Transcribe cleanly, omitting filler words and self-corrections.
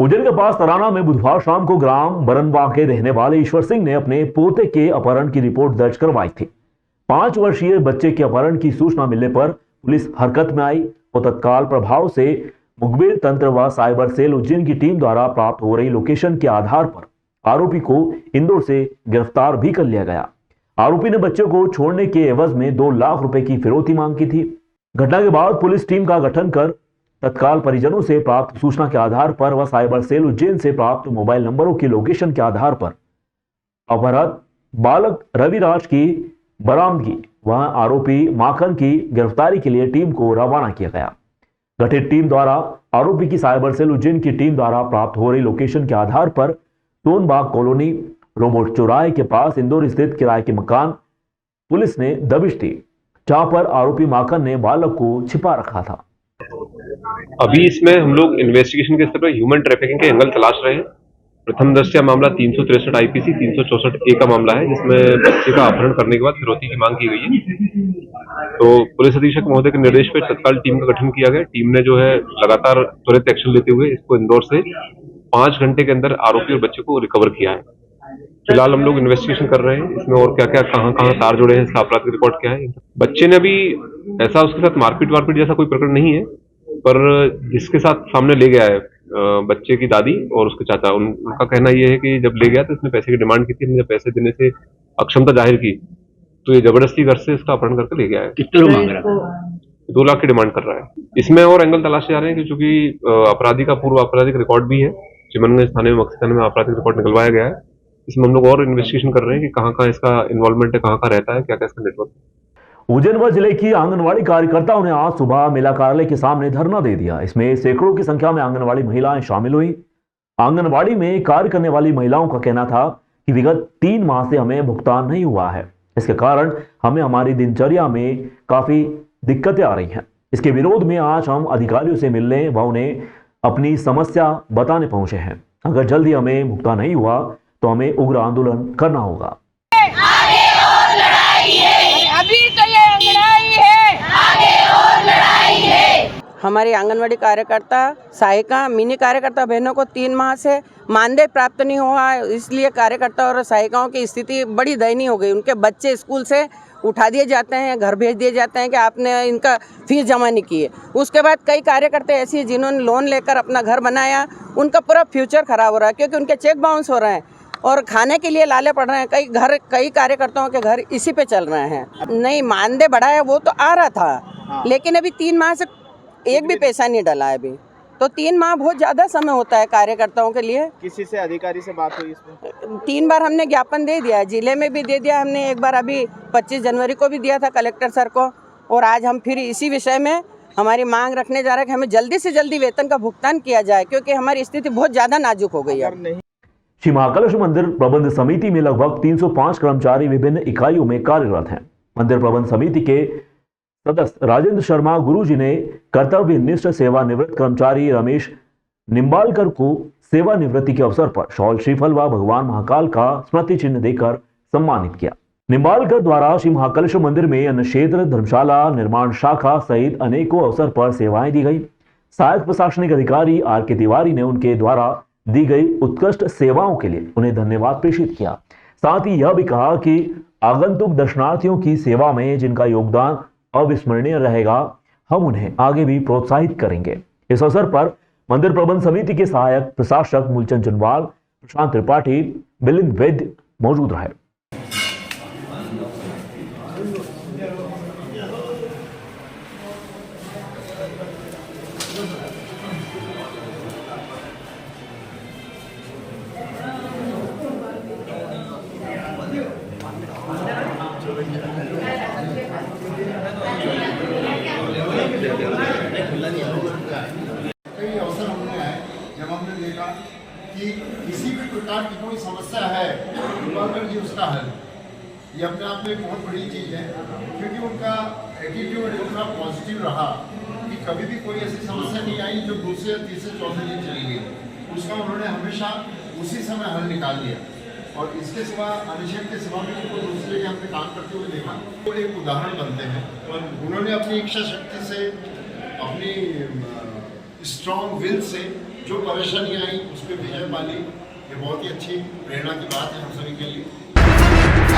उज्जैन के पास तराना में बुधवार शाम को ग्राम बरनवा के रहने वाले ईश्वर सिंह ने अपने पोते के अपहरण की रिपोर्ट दर्ज करवाई थी। 5 वर्षीय बच्चे के अपहरण की सूचना मिलने पर पुलिस हरकत में आई और तत्काल प्रभाव से मुखबिर तंत्र व साइबर सेल उज्जैन की टीम द्वारा प्राप्त हो रही लोकेशन के आधार पर आरोपी को इंदौर से गिरफ्तार भी कर लिया गया। आरोपी ने बच्चे को छोड़ने के एवज में 2 लाख रुपए की फिरौती मांग की थी। घटना के बाद पुलिस टीम का गठन कर तत्काल परिजनों से प्राप्त सूचना के आधार पर व साइबर सेल उज्जैन से प्राप्त मोबाइल नंबरों की लोकेशन के आधार पर अपहृत बालक रविराज की बरामदगी व आरोपी माखन की गिरफ्तारी के लिए टीम को रवाना किया गया। गठित टीम द्वारा आरोपी की साइबर सेल उज्जैन की टीम द्वारा प्राप्त हो रही लोकेशन के आधार पर सोनबाग कॉलोनी रोबोट चौराहे के पास इंदौर स्थित किराए के मकान पुलिस ने दबिश दी, जहां पर आरोपी माखन ने बालक को छिपा रखा था। अभी इसमें हम लोग इन्वेस्टिगेशन के स्तर पर ह्यूमन ट्रैफिकिंग के एंगल तलाश रहे हैं। प्रथम दृष्टया मामला 363 आईपीसी 364 ए का मामला है, जिसमें बच्चे का अपहरण करने के बाद फिरौती की मांग की गई है। तो पुलिस अधीक्षक महोदय के निर्देश पर तत्काल टीम का गठन किया गया। टीम ने जो है लगातार त्वरित एक्शन लेते हुए इसको इंदौर से 5 घंटे के अंदर आरोपी और बच्चे को रिकवर किया है। फिलहाल हम लोग इन्वेस्टिगेशन कर रहे हैं इसमें और क्या क्या कहां तार जुड़े हैं, इसका आपराधिक रिकॉर्ड क्या है। बच्चे ने अभी ऐसा उसके साथ मारपीट जैसा कोई प्रकरण नहीं है, पर जिसके साथ सामने ले गया है बच्चे की दादी और उसके चाचा, उनका कहना यह है कि जब ले गया तो इसने पैसे की डिमांड की थी। हमने जब पैसे देने से अक्षमता जाहिर की तो ये जबरदस्ती घर से इसका अपहरण करके ले गया है। कितने लोग मांग रहा है? 2 लाख की डिमांड कर रहा है। इसमें और एंगल तलाशे जा रहे हैं क्योंकि अपराधी का पूर्व आपराधिक रिकॉर्ड भी है। चिमनगंज थाने में मक्सी थाने में आपराधिक रिकॉर्ड निकलवाया गया है। इसमें हम लोग और इन्वेस्टिगेशन कर रहे हैं कि कहाँ इसका इन्वॉल्वमेंट है, कहाँ रहता है, क्या इसका नेटवर्क है। उज्जैन व जिले की आंगनवाड़ी कार्यकर्ताओं ने आज सुबह मेला कार्यालय के सामने धरना दे दिया। इसमें सैकड़ों की संख्या में आंगनवाड़ी महिलाएं शामिल हुई। आंगनवाड़ी में कार्य करने वाली महिलाओं का कहना था कि विगत 3 माह से हमें भुगतान नहीं हुआ है, इसके कारण हमें हमारी दिनचर्या में काफी दिक्कतें आ रही हैं। इसके विरोध में आज हम अधिकारियों से मिलने व उन्हें अपनी समस्या बताने पहुंचे हैं। अगर जल्दी हमें भुगतान नहीं हुआ तो हमें उग्र आंदोलन करना होगा। आगे और लड़ाई है, अभी तो ये लड़ाई है, आगे और लड़ाई है। हमारी आंगनवाड़ी कार्यकर्ता सहायिका मिनी कार्यकर्ता बहनों को 3 माह से मानदेय प्राप्त नहीं हुआ है, इसलिए कार्यकर्ता और सहायिकाओं की स्थिति बड़ी दयनीय हो गई। उनके बच्चे स्कूल से उठा दिए जाते हैं, घर भेज दिए जाते हैं कि आपने इनका फीस जमा नहीं की है। उसके बाद कई कार्यकर्ता ऐसी हैं जिन्होंने लोन लेकर अपना घर बनाया, उनका पूरा फ्यूचर खराब हो रहा है क्योंकि उनके चेक बाउंस हो रहे हैं और खाने के लिए लाले पड़ रहे हैं। कई कार्यकर्ताओं के घर इसी पे चल रहे हैं। नहीं, मानदेय बढ़ा है वो तो आ रहा था, लेकिन अभी 3 माह से एक भी पैसा नहीं डला है। अभी तो 3 माह बहुत ज़्यादा समय होता है कार्यकर्ताओं के लिए। किसी से अधिकारी से बात हुई इसमें? 3 बार हमने ज्ञापन दे दिया है, जिले में भी दे दिया हमने। एक बार अभी 25 जनवरी को भी दिया था कलेक्टर सर को, और आज हम फिर इसी विषय में हमारी मांग रखने जा रहे हैं कि हमें जल्दी से जल्दी वेतन का भुगतान किया जाए क्योंकि हमारी स्थिति बहुत ज़्यादा नाजुक हो गई है। श्री महाकालेश्वर मंदिर प्रबंध समिति में लगभग 305 कर्मचारी विभिन्न इकाइयों में कार्यरत हैं। मंदिर प्रबंध समिति के सदस्य राजेंद्र शर्मा गुरुजी ने कर्तव्यनिष्ठ सेवानिवृत्त कर्मचारी रमेश निम्बालकर को सेवानिवृत्ति के अवसर पर शॉल, श्रीफल व भगवान महाकाल का स्मृति चिन्ह देकर सम्मानित किया। निम्बालकर द्वारा श्री महाकालेश्वर मंदिर में अन्न क्षेत्र, धर्मशाला, निर्माण शाखा सहित अनेकों अवसर पर सेवाएं दी गई। सहायक प्रशासनिक अधिकारी आर.के. तिवारी ने उनके द्वारा दी गई उत्कृष्ट सेवाओं के लिए उन्हें धन्यवाद प्रेषित किया। साथ ही यह भी कहा कि आगंतुक दर्शनार्थियों की सेवा में जिनका योगदान अविस्मरणीय रहेगा, हम उन्हें आगे भी प्रोत्साहित करेंगे। इस अवसर पर मंदिर प्रबंध समिति के सहायक प्रशासक मूलचंद चंदवाल, प्रशांत त्रिपाठी, मिलिंद वैद्य मौजूद रहे। कई अवसर हमने आए जब हमने देखा कि किसी भी प्रकार की कोई समस्या है, निम्बालकर जी उसका हल, ये अपने आप में एक बहुत बड़ी चीज़ है क्योंकि उनका एटीट्यूड इतना पॉजिटिव रहा कि कभी भी कोई ऐसी समस्या नहीं आई जो दूसरे, तीसरे, चौथे दिन चली गई। उसका उन्होंने हमेशा उसी समय हल निकाल दिया। और इसके सिवा अभिषेक के सिवा भी उनको दूसरे के हमने काम करते हुए देखा, वो एक उदाहरण बनते हैं। और उन्होंने अपनी इच्छा शक्ति से, अपनी स्ट्रॉन्ग विल से जो परेशानियाँ आई उस पर विजय पाली, ये बहुत ही अच्छी प्रेरणा की बात है हम सभी के लिए।